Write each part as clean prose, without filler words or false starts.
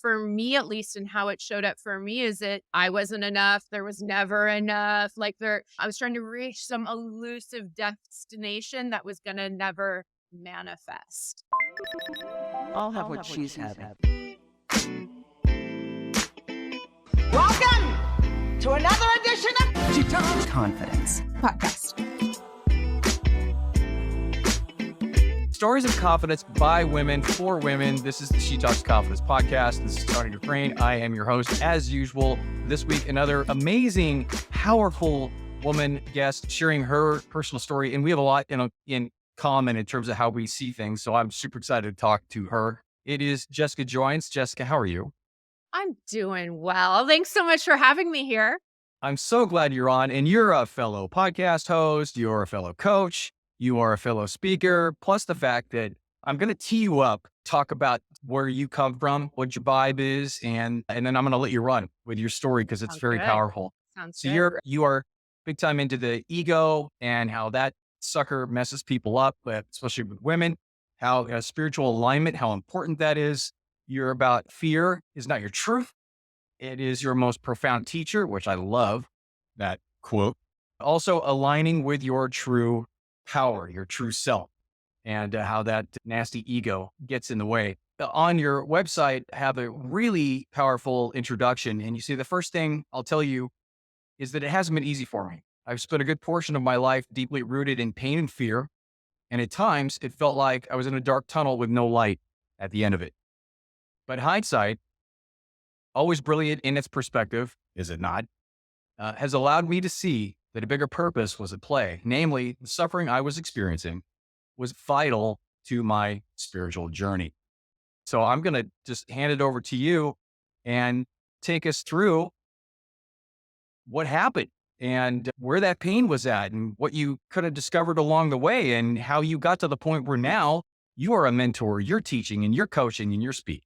for me, at least, and how it showed up for me is that I wasn't enough. There was never enough. I was trying to reach some elusive destination that was going to never manifest. I'll have what she's having. Welcome to another edition of She Talks Confidence Podcast. Stories of confidence by women for women. This is the She Talks Confidence podcast. This is Tony Dufresne. I am your host as usual. This week, another amazing, powerful woman guest sharing her personal story. And we have a lot in common in terms of how we see things. So I'm super excited to talk to her. It is Jessica Joynes. Jessica, how are you? I'm doing well. Thanks so much for having me here. I'm so glad you're on. And you're a fellow podcast host. You're a fellow coach. You are a fellow speaker, plus the fact that I'm going to tee you up, talk about where you come from, what your vibe is, and then I'm going to let you run with your story because it's very powerful. Sounds So good. you are big time into the ego and how that sucker messes people up, especially with women, how spiritual alignment, how important that is. You're about fear is not your truth. It is your most profound teacher, which I love that quote. Also aligning with your true power, your true self, and how that nasty ego gets in the way. On your website, have a really powerful introduction. And you see, the first thing I'll tell you is that it hasn't been easy for me. I've spent a good portion of my life deeply rooted in pain and fear. And at times it felt like I was in a dark tunnel with no light at the end of it. But hindsight, always brilliant in its perspective, is it not, has allowed me to see that a bigger purpose was at play. Namely, the suffering I was experiencing was vital to my spiritual journey. So I'm going to just hand it over to you and take us through what happened and where that pain was at and what you could have discovered along the way and how you got to the point where now you are a mentor, you're teaching and you're coaching and you're speaking.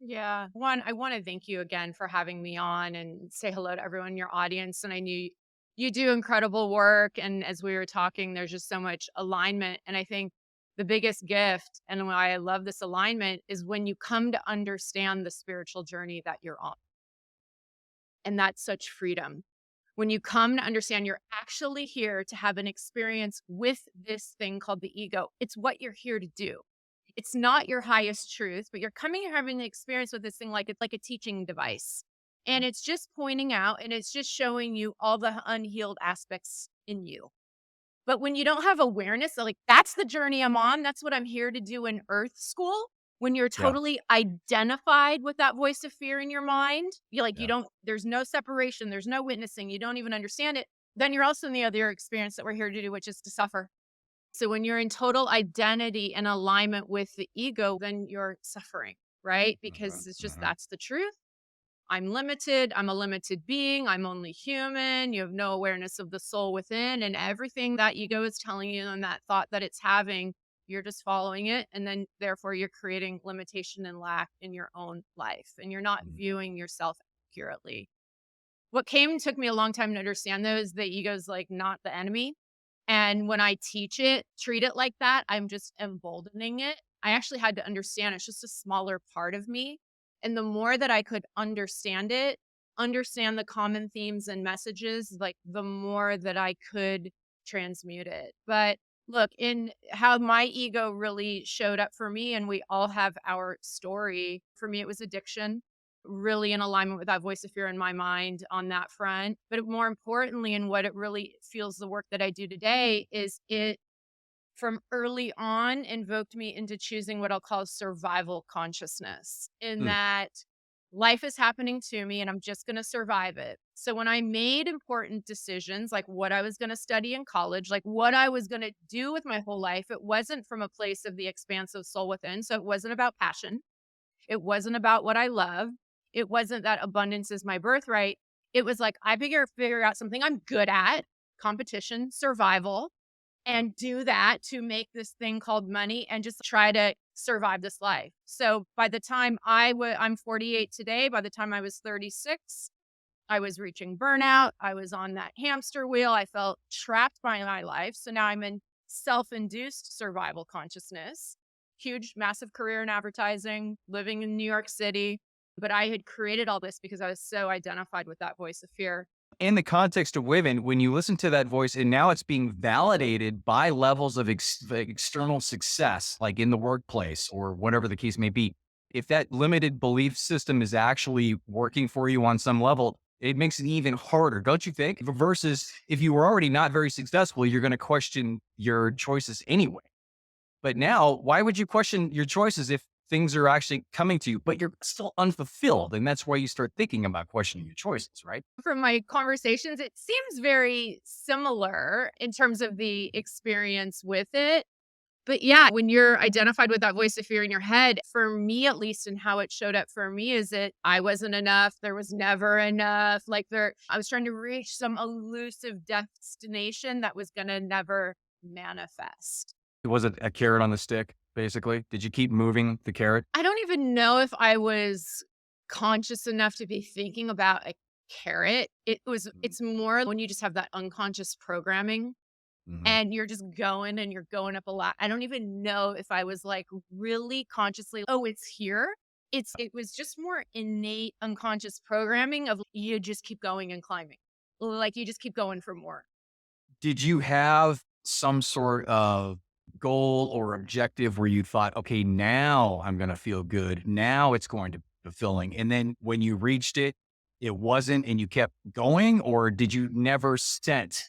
Yeah. One, I want to thank you again for having me on and say hello to everyone in your audience. And I knew you do incredible work. And as we were talking, there's just so much alignment. And I think the biggest gift and why I love this alignment is when you come to understand the spiritual journey that you're on. And that's such freedom. When you come to understand you're actually here to have an experience with this thing called the ego, it's what you're here to do. It's not your highest truth, but you're coming and having the experience with this thing like it's like a teaching device. And it's just pointing out and it's just showing you all the unhealed aspects in you. But when you don't have awareness, like that's the journey I'm on, that's what I'm here to do in Earth School. When you're Yeah. totally identified with that voice of fear in your mind, you Yeah. don't, there's no separation, there's no witnessing, you don't even understand it. Then you're also in the other experience that we're here to do, which is to suffer. So when you're in total identity and alignment with the ego, then you're suffering, right? Because it's just, that's the truth. I'm limited. I'm a limited being. I'm only human. You have no awareness of the soul within and everything that ego is telling you and that thought that it's having, you're just following it. And then therefore you're creating limitation and lack in your own life and you're not viewing yourself accurately. What took me a long time to understand though is the ego is like not the enemy. And when I treat it like that, I'm just emboldening it. I actually had to understand it's just a smaller part of me. And the more that I could understand it, understand the common themes and messages, like the more that I could transmute it. But look, in how my ego really showed up for me, and we all have our story. For me, it was addiction, really in alignment with that voice of fear in my mind on that front. But more importantly, and what it really feels the work that I do today is it from early on invoked me into choosing what I'll call survival consciousness in Mm. that life is happening to me and I'm just going to survive it. So when I made important decisions, like what I was going to study in college, like what I was going to do with my whole life, it wasn't from a place of the expansive soul within. So it wasn't about passion. It wasn't about what I love. It wasn't that abundance is my birthright. It was like, I figure out something I'm good at, competition, survival, and do that to make this thing called money and just try to survive this life. So by the time I'm 48 today, by the time I was 36, I was reaching burnout. I was on that hamster wheel. I felt trapped by my life. So now I'm in self-induced survival consciousness, huge, massive career in advertising, living in New York City, But I had created all this because I was so identified with that voice of fear. In the context of women, when you listen to that voice and now it's being validated by levels of external success, like in the workplace or whatever the case may be, if that limited belief system is actually working for you on some level, it makes it even harder, don't you think? Versus if you were already not very successful, you're going to question your choices anyway. But now, why would you question your choices if things are actually coming to you, but you're still unfulfilled? And that's why you start thinking about questioning your choices, right? From my conversations, it seems very similar in terms of the experience with it. But yeah, when you're identified with that voice of fear in your head, for me at least, and how it showed up for me is that I wasn't enough. There was never enough. I was trying to reach some elusive destination that was going to never manifest. Was it a carrot on the stick, basically? Did you keep moving the carrot? I don't even know if I was conscious enough to be thinking about a carrot. It's more when you just have that unconscious programming Mm-hmm. and you're just going and you're going up a lot. I don't even know if I was like really consciously, oh, it's here. It was just more innate unconscious programming of you just keep going and climbing. Like you just keep going for more. Did you have some sort of goal or objective where you thought, okay, now I'm going to feel good. Now it's going to be fulfilling. And then when you reached it, it wasn't, and you kept going? Or did you never set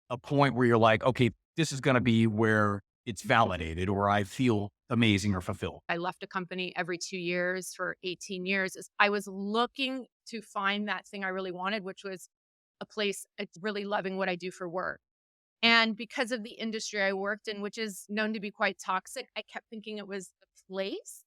a point where you're like, okay, this is going to be where it's validated or I feel amazing or fulfilled? I left a company every 2 years for 18 years. I was looking to find that thing I really wanted, which was a place it's really loving what I do for work. And because of the industry I worked in, which is known to be quite toxic, I kept thinking it was the place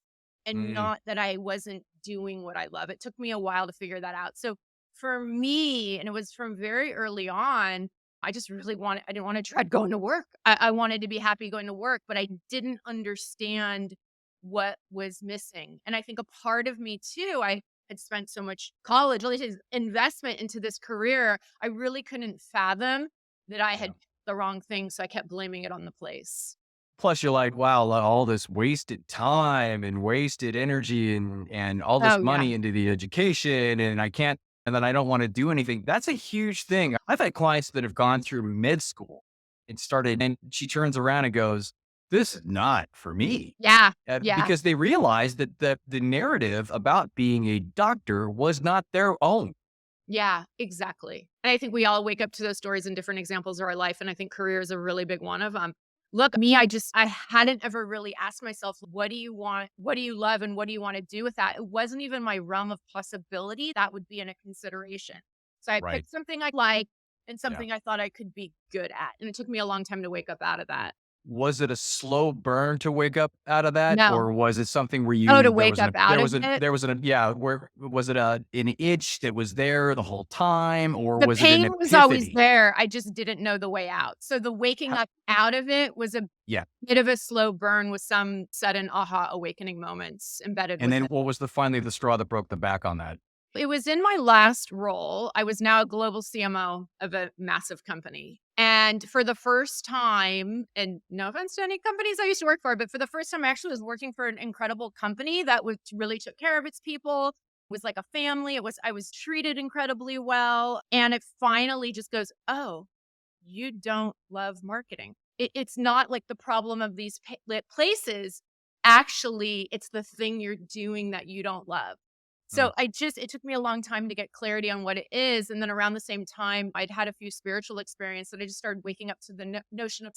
and Mm, not that I wasn't doing what I love. It took me a while to figure that out. So for me, and it was from very early on, I didn't want to dread going to work. I wanted to be happy going to work, but I didn't understand what was missing. And I think a part of me too, I had spent so much college, all this investment into this career. I really couldn't fathom that I yeah. had picked the wrong thing. So I kept blaming it on the place. Plus, you're like, wow, all this wasted time and wasted energy and all this Oh, yeah. money into the education, and I can't, and then I don't want to do anything. That's a huge thing. I've had clients that have gone through med school and started, and she turns around and goes, "This is not for me," Yeah. Yeah. because they realized that the narrative about being a doctor was not their own. Yeah, exactly. And I think we all wake up to those stories in different examples of our life. And I think career is a really big one of them. Look, me, I hadn't ever really asked myself, what do you want? What do you love? And what do you want to do with that? It wasn't even my realm of possibility. That would be in a consideration. So I Right. picked something I like and Yeah. something I thought I could be good at. And it took me a long time to wake up out of that. Was it a slow burn to wake up out of that, No. or was it something where Oh, to you wake up out of it. there was an yeah, where was it an itch that was there the whole time, or The was it an pain was always epiphany? there, I just didn't know the way out. So the waking How up out of it was a yeah, bit of a slow burn with some sudden aha awakening moments embedded and with then it. what was finally the straw that broke the back on that? It was in my last role. I was now a global CMO of a massive company. And for the first time, and no offense to any companies I used to work for, but for the first time, I actually was working for an incredible company that was really took care of its people. It was like a family. I was treated incredibly well. And it finally just goes, oh, you don't love marketing. It's not like the problem of these lit places. Actually, it's the thing you're doing that you don't love. Mm, So it took me a long time to get clarity on what it is. And then around the same time, I'd had a few spiritual experiences that I just started waking up to the notion of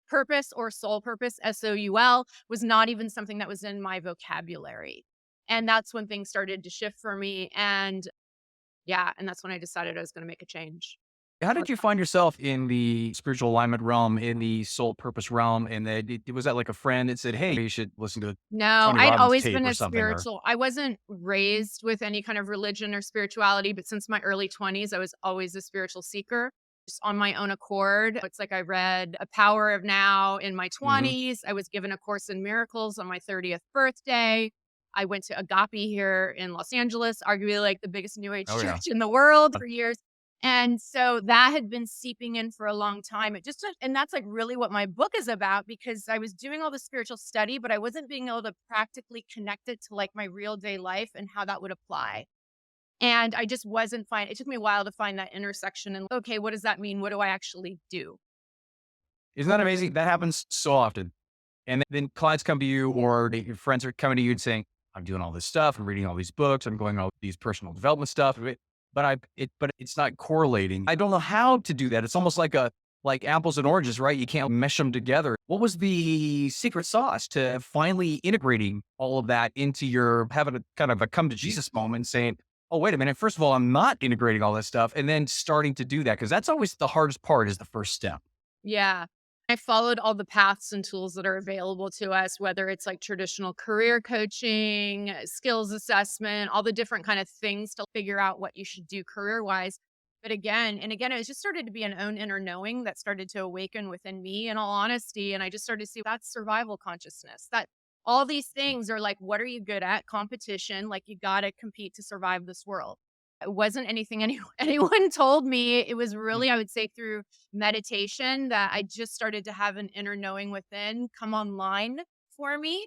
purpose or soul purpose, SOUL, was not even something that was in my vocabulary. And that's when things started to shift for me. And yeah, and that's when I decided I was going to make a change. how did you find yourself in the spiritual alignment realm, in the soul purpose realm, and that was that like a friend that said, "Hey, you should listen to No, Tony I'd Robbins always tape been or a something," or spiritual I wasn't raised with any kind of religion or spirituality, but since my early 20s, I was always a spiritual seeker, just on my own accord. It's like I read A Power of Now in my Mhm. 20s. I was given A Course in Miracles on my 30th birthday. I went to Agape here in Los Angeles, arguably like the biggest new age Oh yeah. church in the world for years. And so that had been seeping in for a long time. It just and that's like really what my book is about because I was doing all the spiritual study, but I wasn't being able to practically connect it to like my real day life and how that would apply. And I just wasn't fine. It took me a while to find that intersection and okay, what does that mean? What do I actually do? Isn't that amazing? That happens so often. And then clients come to you or your friends are coming to you and saying, I'm doing all this stuff. I'm reading all these books. I'm going all these personal development stuff. But it's not correlating. I don't know how to do that. It's almost like apples and oranges, right? You can't mesh them together. What was the secret sauce to finally integrating all of that into your having a kind of a come to Jesus moment saying, oh, wait a minute. First of all, I'm not integrating all this stuff and then starting to do that. Cause that's always the hardest part is the first step. Yeah. I followed all the paths and tools that are available to us, whether it's like traditional career coaching, skills assessment, all the different kind of things to figure out what you should do career wise. But again, and again, it just started to be an own inner knowing that started to awaken within me in all honesty. And I just started to see that's survival consciousness. That all these things are like, what are you good at? Competition, like you got to compete to survive this world. It wasn't anything anyone told me. It was Mm, really, I would say, through meditation that I just started to have an inner knowing within come online for me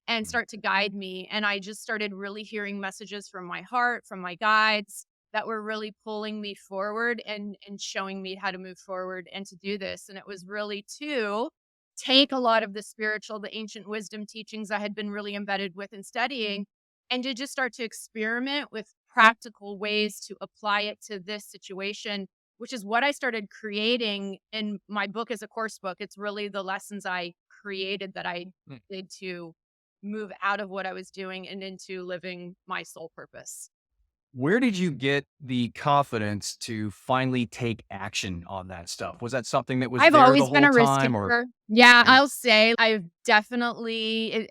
and mm. start to guide me. And I just started really hearing messages from my heart, from my guides that were really pulling me forward and showing me how to move forward and to do this. And it was really to take a lot of the spiritual, the ancient wisdom teachings I had been really embedded with and studying, and to just start to experiment with practical ways to apply it to this situation, which is what I started creating in my book as a course book. It's really the lessons I created that I Mm. did to move out of what I was doing and into living my soul purpose. Where did you get the confidence to finally take action on that stuff? Was that something that was I've there the always been whole a risk time or taker. Yeah, yeah, I'll say I've definitely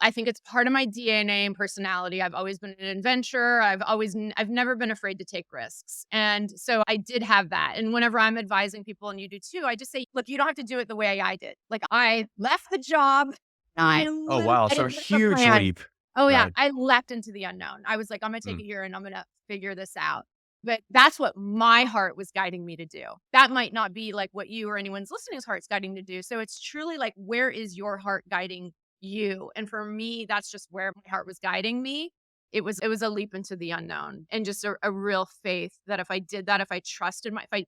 I think it's part of my DNA and personality. I've always been an adventurer. I've never been afraid to take risks. And so I did have that. And whenever I'm advising people and you do too, I just say, look, you don't have to do it the way I did. Like I left the job. oh, wow, I so didn't have a huge plan. leap. Oh yeah, Right. I leapt into the unknown. I was like, I'm gonna take Mm. a year and I'm gonna figure this out. But that's what my heart was guiding me to do. That might not be like what you or anyone's listening's heart's guiding to do. So it's truly like, where is your heart guiding you? And for me, that's just where my heart was guiding me. It was a leap into the unknown and just a real faith that if I did that, if I trusted if I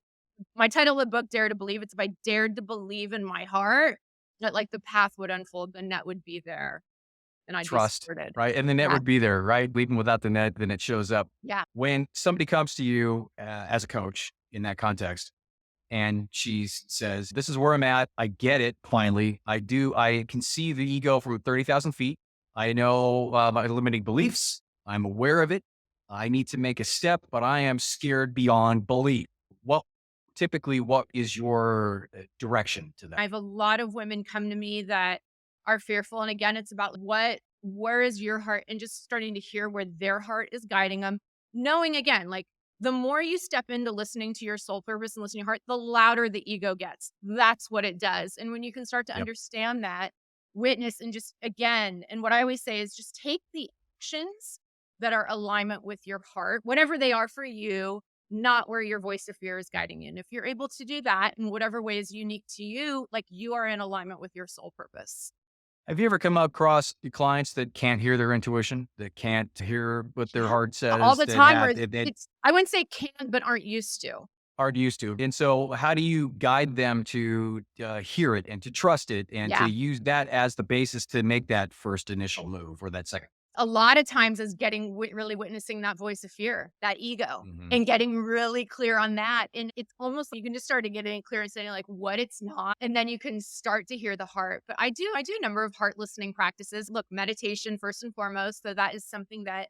my title of the book, Dare to Believe, it's if I dared to believe in my heart, that like the path would unfold, the net would be there and I'd be Trust, supported. right? And the net Yeah. would be there, right? Even without the net, then it shows up. Yeah. When somebody comes to you as a coach in that context, and she says, "This is where I'm at. I get it. Finally, I do. I can see the ego from 30,000 feet. I know my limiting beliefs. I'm aware of it. I need to make a step, but I am scared beyond belief." Well, typically, what is your direction to that? I have a lot of women come to me that are fearful. And again, it's about where is your heart and just starting to hear where their heart is guiding them. Knowing again, like the more you step into listening to your soul purpose and listening to your heart, the louder the ego gets. That's what it does. And when you can start to Yep. understand that, witness and just again, and what I always say is just take the actions that are alignment with your heart, whatever they are for you, not where your voice of fear is guiding you. And if you're able to do that in whatever way is unique to you, like you are in alignment with your soul purpose. Have you ever come across the clients that can't hear their intuition, that can't hear what their Yeah. heart All says, the that time where have that it's I wouldn't say can, but aren't used to. aren't used to? And so, how do you guide them to hear it and to trust it and to Yeah. use that as the basis to make that first initial move or that second? A lot of times is getting really witnessing that voice of fear, that ego, Mhm. and getting really clear on that. And it's almost you can just start to get it clear and saying like what it's not. And then you can start to hear the heart. But I do a number of heart listening practices. Look, meditation first and foremost. So that is something that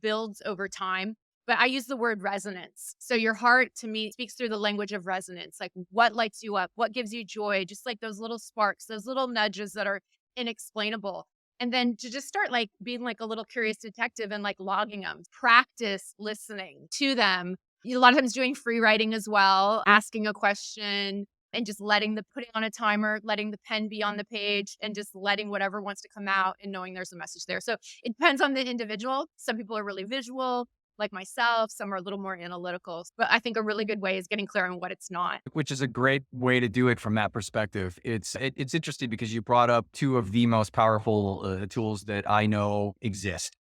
builds over time. But I use the word resonance. So your heart to me speaks through the language of resonance, like what lights you up, what gives you joy, just like those little sparks, those little nudges that are inexplainable. And then to just start like being like a little curious detective and like logging them, practice listening to them. A lot of times doing free writing as well, asking a question and just putting on a timer, letting the pen be on the page and just letting whatever wants to come out and knowing there's a message there. So it depends on the individual. Some people are really visual. like myself. Some are a little more analytical. But I think a really good way is getting clear on what it's not. Which is a great way to do it from that perspective. It's interesting because you brought up two of the most powerful tools that I know exist,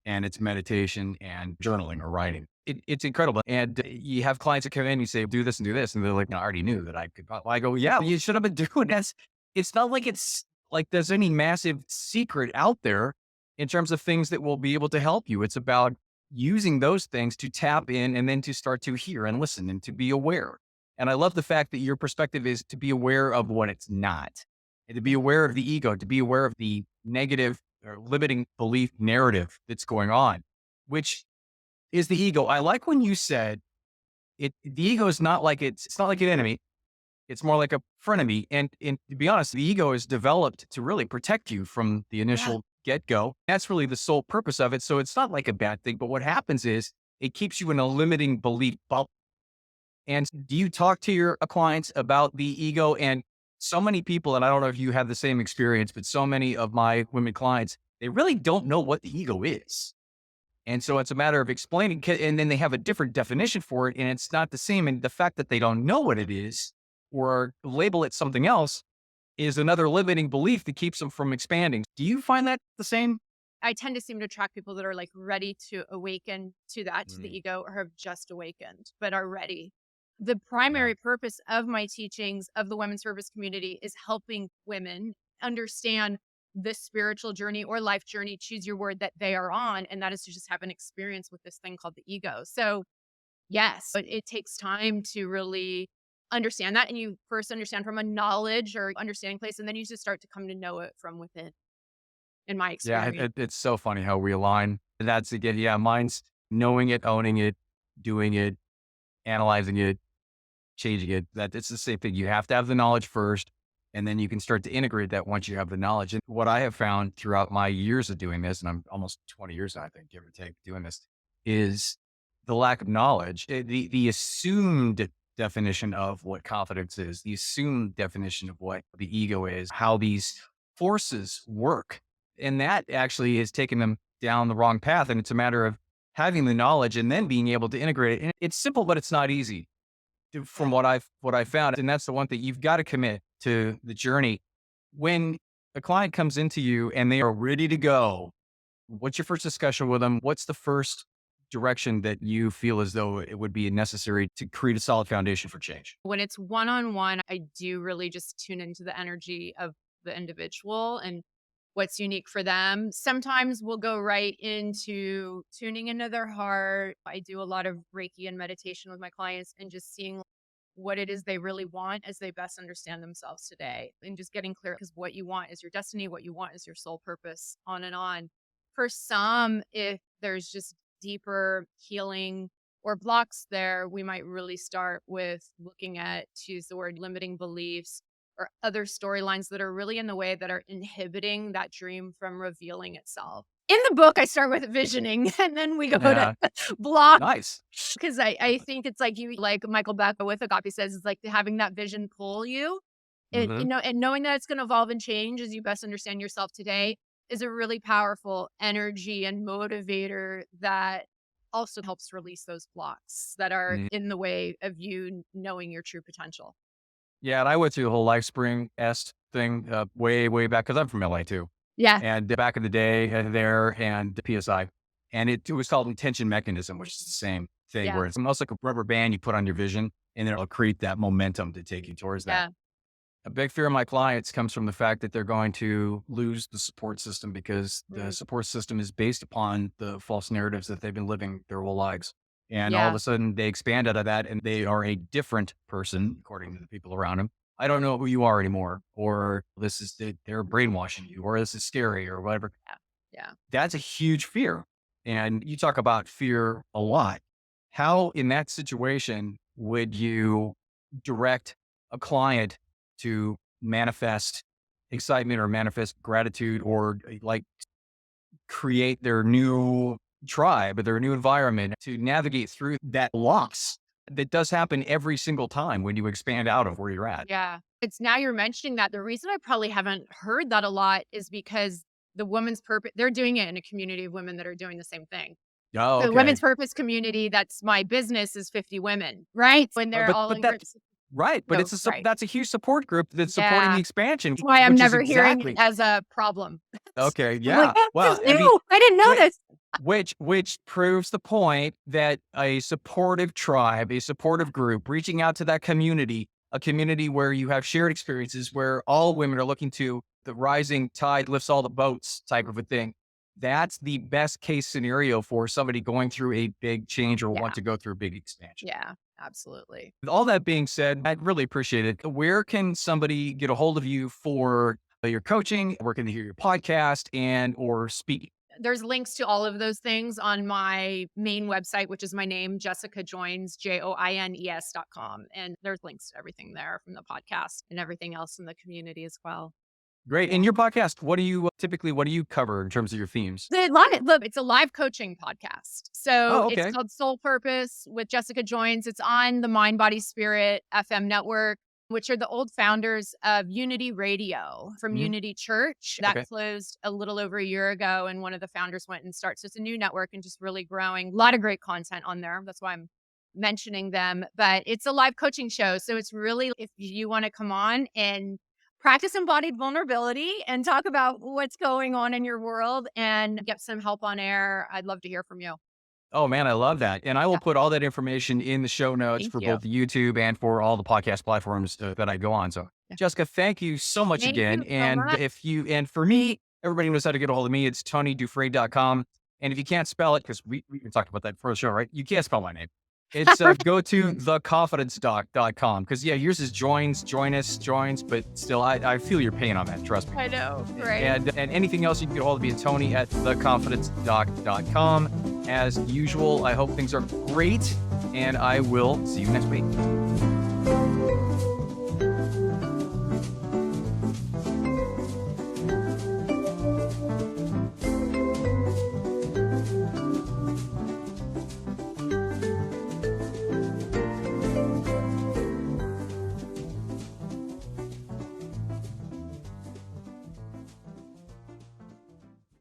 and it's meditation and journaling or writing. It's incredible. And you have clients that come in, you say, do this and do this. And they're like, no, I already knew that I could. Well, I go, yeah, you should have been doing this. It's not like it's like there's any massive secret out there in terms of things that will be able to help you. It's about using those things to tap in and then to start to hear and listen and to be aware. And I love the fact that your perspective is to be aware of what it's not and to be aware of the ego, to be aware of the negative or limiting belief narrative that's going on, which is the ego. I like when you said the ego is not like it's not like an enemy. It's more like a frenemy. And to be honest, the ego is developed to really protect you from the Yeah. initial get go. That's really the sole purpose of it. So it's not like a bad thing. But what happens is it keeps you in a limiting belief bubble. And do you talk to your clients about the ego? And so many people, and I don't know if you have the same experience, but so many of my women clients, they really don't know what the ego is. And so it's a matter of explaining, and then they have a different definition for it, and it's not the same. And the fact that they don't know what it is or label it something else is another limiting belief that keeps them from expanding. Do you find that the same? I tend to seem to attract people that are like ready to awaken to that, to the Mm, ego, or have just awakened, but are ready. The yeah. primary purpose of my teachings of the women's service community is helping women understand the spiritual journey or life journey, choose your word, that they are on. And that is to just have an experience with this thing called the ego. So, yes, but it takes time to really understand that. And you first understand from a knowledge or understanding place, and then you just start to come to know it from within, in my Yeah. experience. It's so funny how we align. That's again, yeah, mine's knowing it, owning it, doing it, analyzing it, changing it. That it's the same thing. You have to have the knowledge first, and then you can start to integrate that once you have the knowledge. And what I have found throughout my years of doing this, and I'm almost 20 years, I think, give or take, doing this, is the lack of knowledge, the assumed definition of what confidence is, the assumed definition of what the ego is, how these forces work. And that actually has taken them down the wrong path. And it's a matter of having the knowledge and then being able to integrate it. And it's simple, but it's not easy from what I found. And that's the one thing you've got to commit to the journey. When a client comes into you and they are ready to go, what's your first discussion with them? What's the first direction that you feel as though it would be necessary to create a solid foundation for change? When it's one on one, I do really just tune into the energy of the individual and what's unique for them. Sometimes we'll go right into tuning into their heart. I do a lot of Reiki and meditation with my clients and just seeing what it is they really want as they best understand themselves today and just getting clear, because what you want is your destiny, what you want is your soul purpose, on and on. For some, if there's just deeper healing or blocks there, we might really start with looking at, to use the word, limiting beliefs or other storylines that are really in the way, that are inhibiting that dream from revealing itself. In the book, I start with visioning and then we go to Yeah, block, nice. because I think it's like you, like Michael Beck with Agape says, it's like having that vision pull you. It, Hmm. and knowing that it's going to evolve and change as you best understand yourself today is a really powerful energy and motivator that also helps release those blocks that are in the way of you knowing your true potential. Yeah, and I went through the whole LifeSpring est thing way back because I'm from LA too. Yeah. And back in the day there and PSI. And it was called intention mechanism, which is the same thing Yeah. where it's almost like a rubber band you put on your vision and it'll create that momentum to take you towards that. Yeah. A big fear of my clients comes from the fact that they're going to lose the support system because the Mm, support system is based upon the false narratives that they've been living their whole lives. And all of yeah. a sudden they expand out of that and they are a different person, according to the people around them. I don't know who you are anymore, or they're brainwashing you, or this is scary, or whatever. Yeah. Yeah. That's a huge fear. And you talk about fear a lot. How, in that situation, would you direct a client to manifest excitement or manifest gratitude or like create their new tribe or their new environment to navigate through that loss that does happen every single time when you expand out of where you're at? Yeah. It's, now you're mentioning that, the reason I probably haven't heard that a lot is because the woman's purpose, they're doing it in a community of women that are doing the same thing. Oh, The okay. women's purpose community, that's my business, is 50 women, right? When they're all But in that groups. right, but So, right. that's a huge support group that's supporting the Yeah. expansion, That's why I'm which is never hearing it exactly as a problem. okay. I'm like, Yeah. "Oh, this Well, is I mean, new. I didn't know whi- this." which proves the point that a supportive tribe, a supportive group, reaching out to that community, a community where you have shared experiences, where all women are looking to the rising tide lifts all the boats type of a thing. That's the best case scenario for somebody going through a big change or want Yeah. to go through a big expansion. Yeah, absolutely. With all that being said, I really appreciate it. Where can somebody get a hold of you for your coaching? Where can they hear your podcast and or speak? There's links to all of those things on my main website, which is my name, Jessica Joines, JOINES.com. And there's links to everything there from the podcast and everything else in the community as well. Great. In Yeah. your podcast, what do you typically what do you cover in terms of your themes? Look, it's a live coaching podcast. So Oh, it's okay. called Soul Purpose with Jessica Joines. It's on the Mind Body Spirit FM network, which are the old founders of Unity Radio from Mhm. Unity Church. That Okay. closed a little over a year ago. And one of the founders went and started. So it's a new network and just really growing. A lot of great content on there. That's why I'm mentioning them. But it's a live coaching show. So it's really, if you want to come on and practice embodied vulnerability and talk about what's going on in your world and get some help on air, I'd love to hear from you. Oh man, I love that. And I will Yeah. put all that information in the show notes Thank for you. both YouTube and for all the podcast platforms that I go on. So, Yeah. Jessica, thank you so much Thank again. you so And much. if you and for me, everybody knows how to get a hold of me. It's TonyDufresne.com. And if you can't spell it, because we talked about that for the show, right? You can't spell my name. It's go to theconfidencedoc.com because yeah, yours is join us, joins, but still I feel your pain on that, trust me. I know, right? And anything else you can get a hold of me at Tony at theconfidencedoc.com. As usual, I hope things are great and I will see you next week.